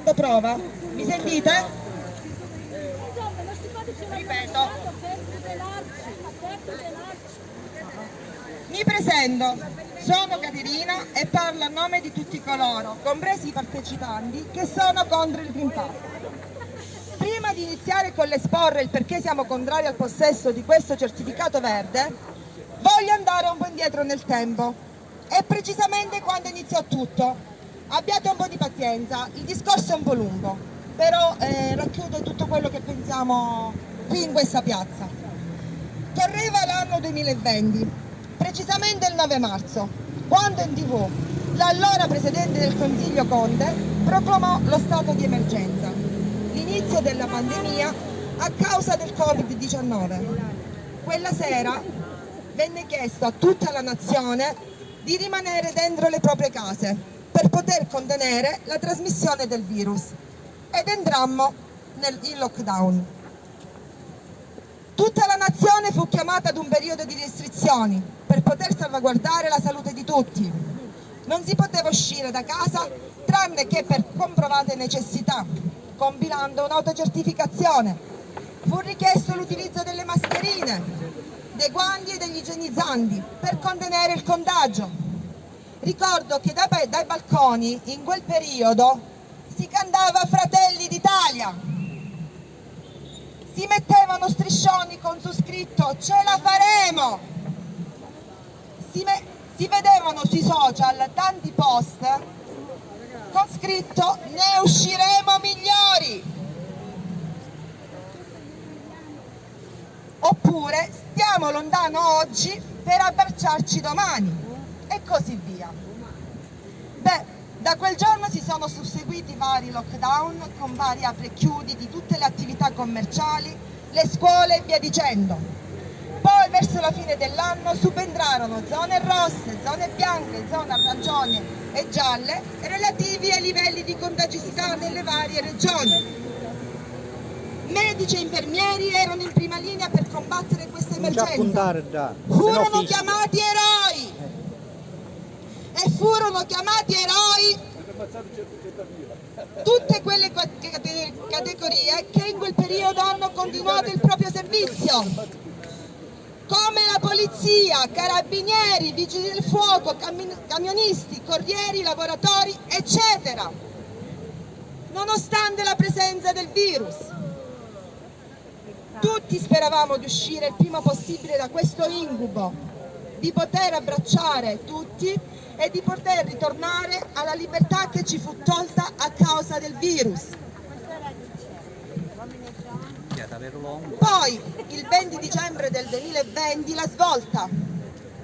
dando prova. Mi sentite? Ripeto. Mi presento, sono Caterina e parlo a nome di tutti coloro, compresi i partecipanti, che sono contro il Green Pass. Prima di iniziare con l'esporre il perché siamo contrari al possesso di questo certificato verde, voglio andare un po' indietro nel tempo e precisamente quando iniziò tutto. Abbiate un po' di pazienza, il discorso è un po' lungo, però racchiude tutto quello che pensiamo qui in questa piazza. Correva l'anno 2020, precisamente il 9 marzo, quando in TV l'allora Presidente del Consiglio Conte proclamò lo stato di emergenza, l'inizio della pandemia a causa del Covid-19. Quella sera venne chiesto a tutta la nazione di rimanere dentro le proprie case per poter contenere la trasmissione del virus ed entrammo in lockdown. Tutta la nazione fu chiamata ad un periodo di restrizioni per poter salvaguardare la salute di tutti. Non si poteva uscire da casa tranne che per comprovate necessità, compilando un'autocertificazione. Fu richiesto l'utilizzo delle mascherine, dei guanti e degli igienizzanti per contenere il contagio. Ricordo che dai balconi in quel periodo si cantava Fratelli d'Italia. Si mettevano striscioni con su scritto "Ce la faremo". Si vedevano sui social tanti post con scritto "Ne usciremo migliori". Oppure "Stiamo lontano oggi per abbracciarci domani", e così via. Beh, da quel giorno si sono susseguiti vari lockdown con vari apri e chiudi di tutte le attività commerciali, le scuole e via dicendo. Poi verso la fine dell'anno subentrarono zone rosse, zone bianche, zone arancioni e gialle relativi ai livelli di contagiosità nelle varie regioni. Medici e infermieri erano in prima linea per combattere questa emergenza. Furono chiamati eroi! E furono chiamati eroi tutte quelle categorie che in quel periodo hanno continuato il proprio servizio, come la polizia, carabinieri, vigili del fuoco, camionisti, corrieri, lavoratori, eccetera, nonostante la presenza del virus. Tutti speravamo di uscire il prima possibile da questo incubo, di poter abbracciare tutti e di poter ritornare alla libertà che ci fu tolta a causa del virus. Poi, il 20 dicembre del 2020, la svolta,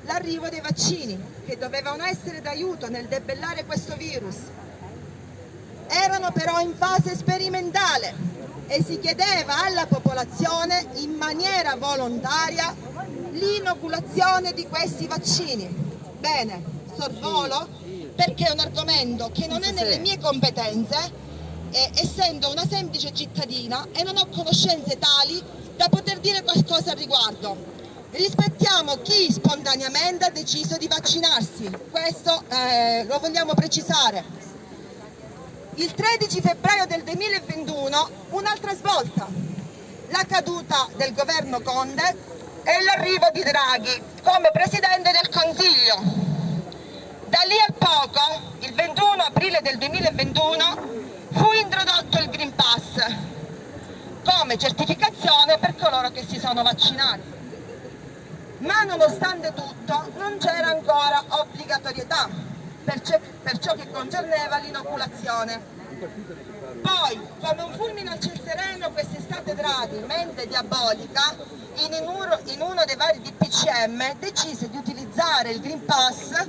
l'arrivo dei vaccini, che dovevano essere d'aiuto nel debellare questo virus. Erano però in fase sperimentale e si chiedeva alla popolazione in maniera volontaria l'inoculazione di questi vaccini. Bene, sorvolo perché è un argomento che non è nelle mie competenze, essendo una semplice cittadina e non ho conoscenze tali da poter dire qualcosa al riguardo. Rispettiamo chi spontaneamente ha deciso di vaccinarsi, questo lo vogliamo precisare. Il 13 febbraio del 2021 un'altra svolta, la caduta del governo Conte e l'arrivo di Draghi come Presidente del Consiglio. Da lì a poco, il 21 aprile del 2021, fu introdotto il Green Pass come certificazione per coloro che si sono vaccinati. Ma nonostante tutto non c'era ancora obbligatorietà per ciò che concerneva l'inoculazione. Poi, come un fulmine al ciel sereno, quest'estate Draghi, mente diabolica, in uno dei vari DPCM decise di utilizzare il Green Pass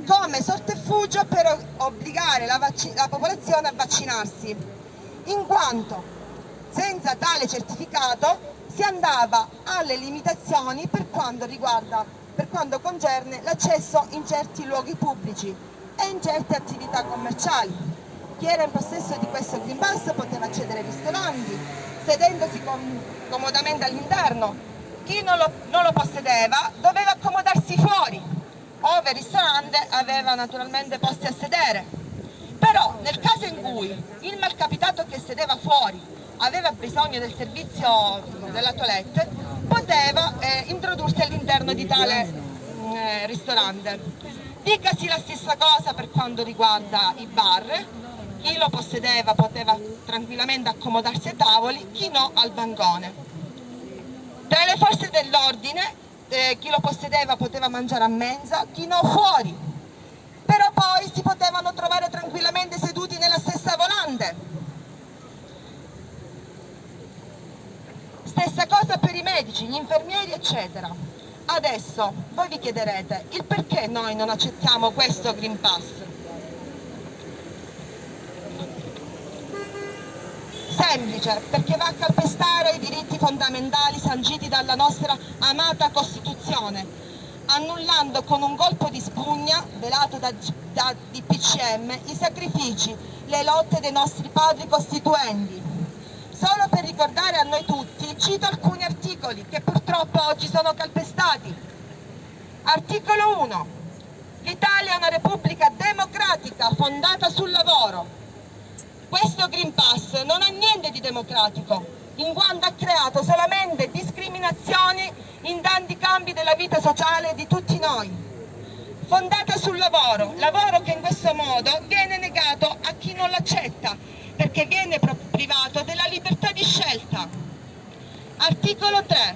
come sotterfugio per obbligare la popolazione a vaccinarsi, in quanto senza tale certificato si andava alle limitazioni per quanto concerne l'accesso in certi luoghi pubblici e in certe attività commerciali. Chi era in possesso di questo Green Pass poteva accedere ai ristoranti, sedendosi comodamente all'interno. Chi non lo possedeva doveva accomodarsi fuori, ove il ristorante aveva naturalmente posti a sedere. Però nel caso in cui il malcapitato sedeva fuori, aveva bisogno del servizio della toilette, poteva introdursi all'interno di tale ristorante. Dicasi la stessa cosa per quanto riguarda i bar: chi lo possedeva poteva tranquillamente accomodarsi ai tavoli, chi no al bancone. Tra le forze dell'ordine chi lo possedeva poteva mangiare a mensa, chi no fuori, però poi si potevano trovare tranquillamente seduti nella stessa volante. Stessa cosa per i medici, gli infermieri, eccetera. Adesso voi vi chiederete il perché noi non accettiamo questo Green Pass. Semplice, perché va a calpestare i diritti fondamentali sanciti dalla nostra amata Costituzione, annullando con un colpo di spugna velato da DPCM i sacrifici, le lotte dei nostri padri costituenti. Solo per ricordare a noi tutti, cito alcuni articoli che purtroppo oggi sono calpestati. Articolo 1. L'Italia è una repubblica democratica fondata sul lavoro. Questo Green Pass non ha niente di democratico, in quanto ha creato solamente discriminazioni in tanti campi della vita sociale di tutti noi. Fondata sul lavoro, lavoro che in questo modo viene negato a chi non l'accetta, perché viene privato della libertà di scelta. Articolo 3.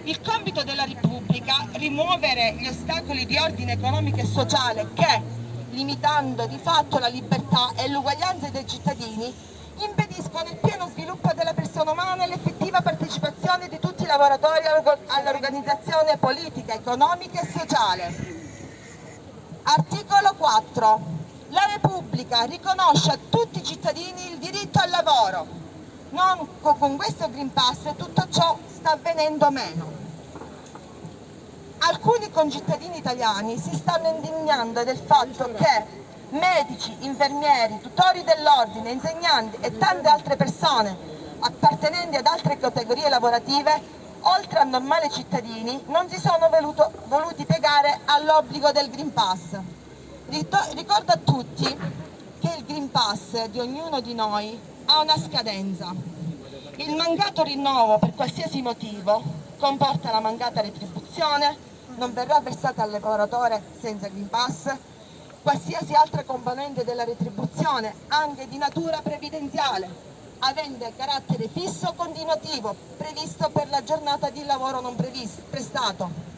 Il compito della Repubblica è rimuovere gli ostacoli di ordine economico e sociale che, limitando di fatto la libertà e l'uguaglianza dei cittadini, impediscono il pieno sviluppo della persona umana e l'effettiva partecipazione di tutti i lavoratori all'organizzazione politica, economica e sociale. Articolo 4. La Repubblica riconosce a tutti i cittadini il diritto al lavoro. Con questo Green Pass tutto ciò sta avvenendo meno. Alcuni concittadini italiani si stanno indignando del fatto che medici, infermieri, tutori dell'ordine, insegnanti e tante altre persone appartenenti ad altre categorie lavorative, oltre a normali cittadini, non si sono voluti piegare all'obbligo del Green Pass. Ricordo a tutti che il Green Pass di ognuno di noi ha una scadenza. Il mancato rinnovo per qualsiasi motivo comporta la mancata retribuzione, non verrà versata al lavoratore senza Green Pass qualsiasi altra componente della retribuzione, anche di natura previdenziale, avente carattere fisso o continuativo, previsto per la giornata di lavoro non prestato.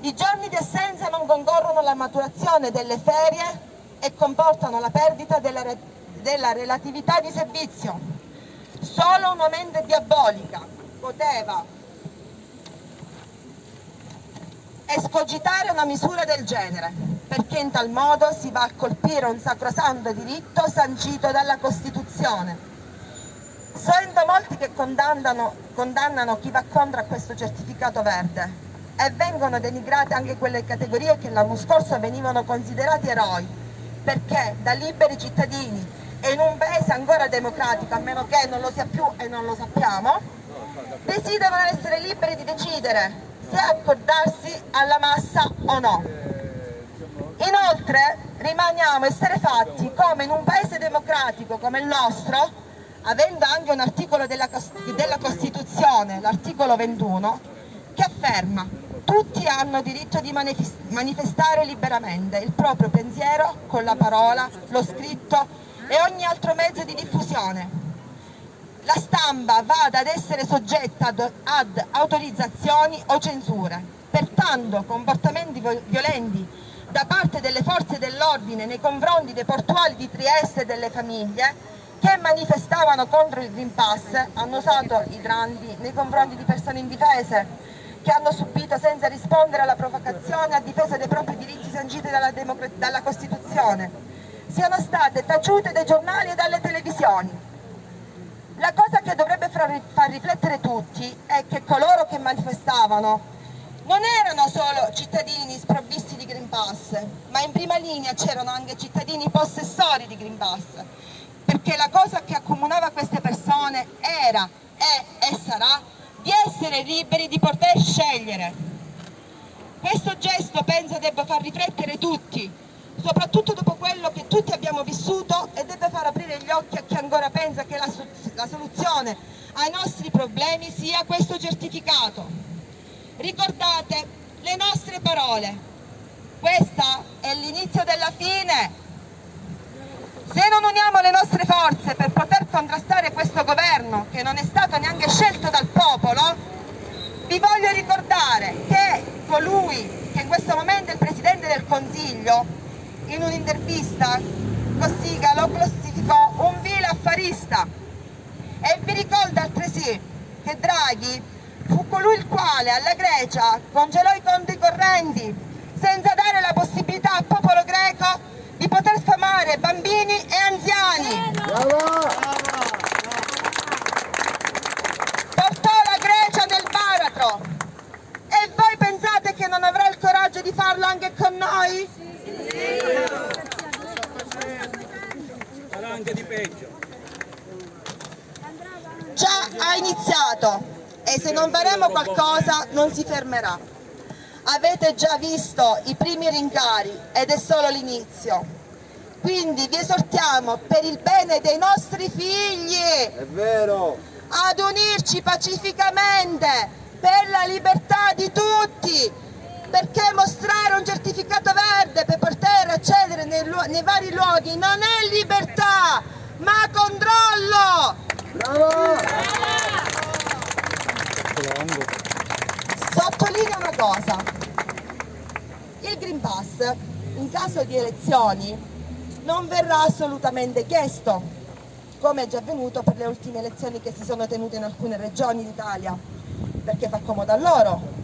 I giorni di assenza non concorrono alla maturazione delle ferie e comportano la perdita della relatività di servizio. Solo una mente diabolica poteva escogitare una misura del genere, perché in tal modo si va a colpire un sacrosanto diritto sancito dalla Costituzione. Sento molti che condannano chi va contro a questo certificato verde, e vengono denigrate anche quelle categorie che l'anno scorso venivano considerati eroi, perché da liberi cittadini e in un paese ancora democratico, a meno che non lo sia più e non lo sappiamo, desiderano essere liberi di decidere se accordarsi alla massa o no. Inoltre rimaniamo esterrefatti come in un paese democratico come il nostro, avendo anche un articolo della Costituzione, l'articolo 21, che afferma: tutti hanno diritto di manifestare liberamente il proprio pensiero con la parola, lo scritto e ogni altro mezzo di diffusione. La stampa vada ad essere soggetta ad autorizzazioni o censure. Pertanto comportamenti violenti da parte delle forze dell'ordine nei confronti dei portuali di Trieste e delle famiglie che manifestavano contro il Green Pass, hanno usato idranti nei confronti di persone indifese che hanno subito senza rispondere alla provocazione a difesa dei propri diritti sanciti dalla Costituzione, siano state taciute dai giornali e dalle televisioni. La cosa che dovrebbe far riflettere tutti è che coloro che manifestavano non erano solo cittadini sprovvisti di Green Pass, ma in prima linea c'erano anche cittadini possessori di Green Pass, perché la cosa che accomunava queste persone era, è e sarà di essere liberi di poter scegliere. Questo gesto penso debba far riflettere tutti, soprattutto dopo quello che tutti abbiamo vissuto, e deve far aprire gli occhi a chi ancora pensa che la soluzione ai nostri problemi sia questo certificato. Ricordate le nostre parole: questa è l'inizio della fine. Se non uniamo le nostre forze per poter contrastare questo governo, che non è stato neanche scelto dal popolo, vi voglio ricordare che colui che in questo momento è il Presidente del Consiglio, in un'intervista Cossiga lo classificò un vile affarista, e vi ricordo altresì che Draghi fu colui il quale alla Grecia congelò i conti correnti senza dare la possibilità al popolo greco di poter sfamare bambini e anziani. Portò la Grecia nel baratro, e voi pensate che non avrà il coraggio di farlo anche con noi? Sarà anche di peggio. Già ha iniziato, e se non faremo qualcosa non si fermerà. Avete già visto i primi rincari ed è solo l'inizio. Quindi vi esortiamo, per il bene dei nostri figli, È vero, ad unirci pacificamente per la libertà di tutti, perché mostrare un certificato verde per poter accedere nei vari luoghi non è libertà, ma controllo. bravo! Sottolineo una cosa: il Green Pass in caso di elezioni non verrà assolutamente chiesto, come è già avvenuto per le ultime elezioni che si sono tenute in alcune regioni d'Italia, perché fa comodo a loro.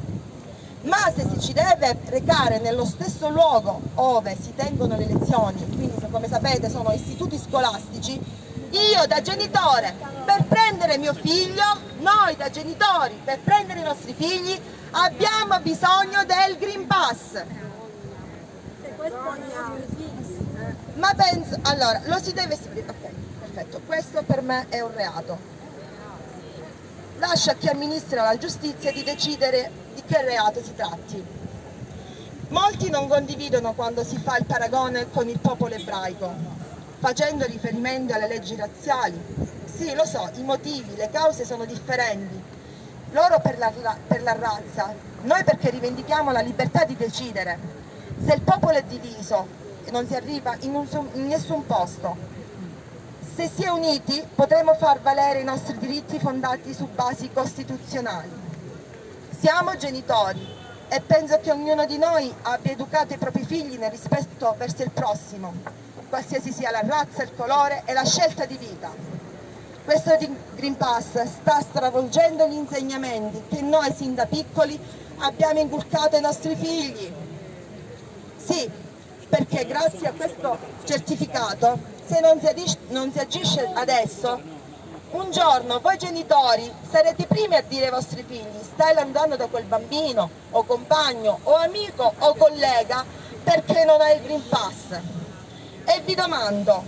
Ma se si ci deve recare nello stesso luogo dove si tengono le elezioni, quindi come sapete sono istituti scolastici, io da genitore per prendere mio figlio, noi da genitori per prendere i nostri figli abbiamo bisogno del Green Pass. Ma penso, allora, lo si deve spiegare, ok, perfetto, questo per me è un reato. Lascia a chi amministra la giustizia di decidere di che reato si tratti. Molti non condividono quando si fa il paragone con il popolo ebraico, facendo riferimento alle leggi razziali. Sì, lo so, i motivi, le cause sono differenti. Loro per la razza, noi perché rivendichiamo la libertà di decidere. Se il popolo è diviso non si arriva in nessun posto. Se si è uniti potremo far valere i nostri diritti fondati su basi costituzionali. Siamo genitori e penso che ognuno di noi abbia educato i propri figli nel rispetto verso il prossimo, qualsiasi sia la razza, il colore e la scelta di vita. Questo Green Pass sta stravolgendo gli insegnamenti che noi sin da piccoli abbiamo inculcato ai nostri figli. Sì, perché grazie a questo certificato, se non si agisce adesso, un giorno voi genitori sarete i primi a dire ai vostri figli: stai andando da quel bambino o compagno o amico o collega perché non hai il Green Pass. E vi domando,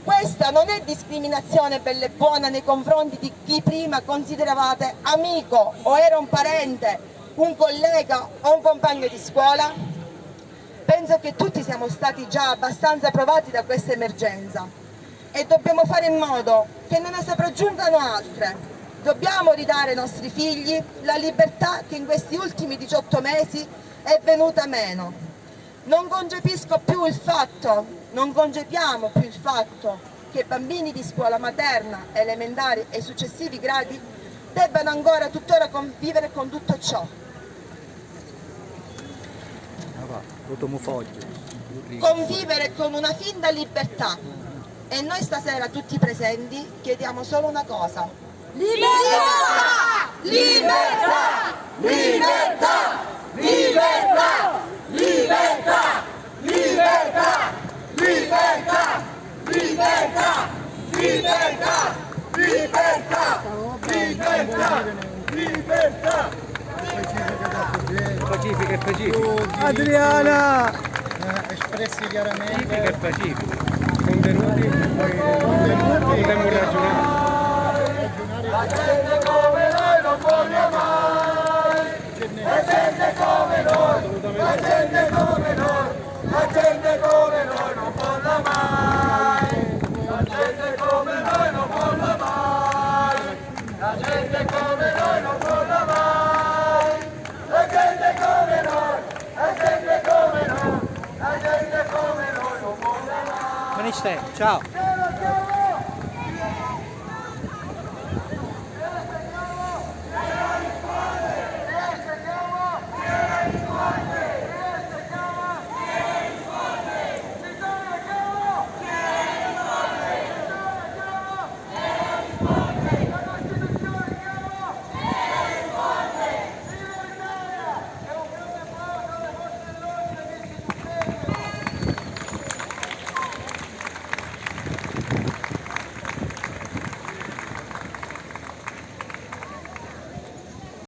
questa non è discriminazione bella e buona nei confronti di chi prima consideravate amico o era un parente, un collega o un compagno di scuola? Penso che tutti siamo stati già abbastanza provati da questa emergenza e dobbiamo fare in modo che non ne sopraggiungano altre. Dobbiamo ridare ai nostri figli la libertà che in questi ultimi 18 mesi è venuta meno. Non concepiamo più il fatto che bambini di scuola materna, elementari e successivi gradi debbano ancora tuttora convivere con tutto ciò. Convivere con una finta libertà, e noi stasera tutti presenti chiediamo solo una cosa: libertà! Libertà! Libertà! Libertà! Libertà! Libertà! Libertà! Libertà! Libertà! Libertà! Libertà! Libertà! Pacifica e pacifico. Adriana! Espressi chiaramente. Pacifica e pacifico. Contenuti, poi potremmo ragionare. La gente come noi non voglia mai! La gente come noi! La gente come noi! La gente come Finisce, ciao.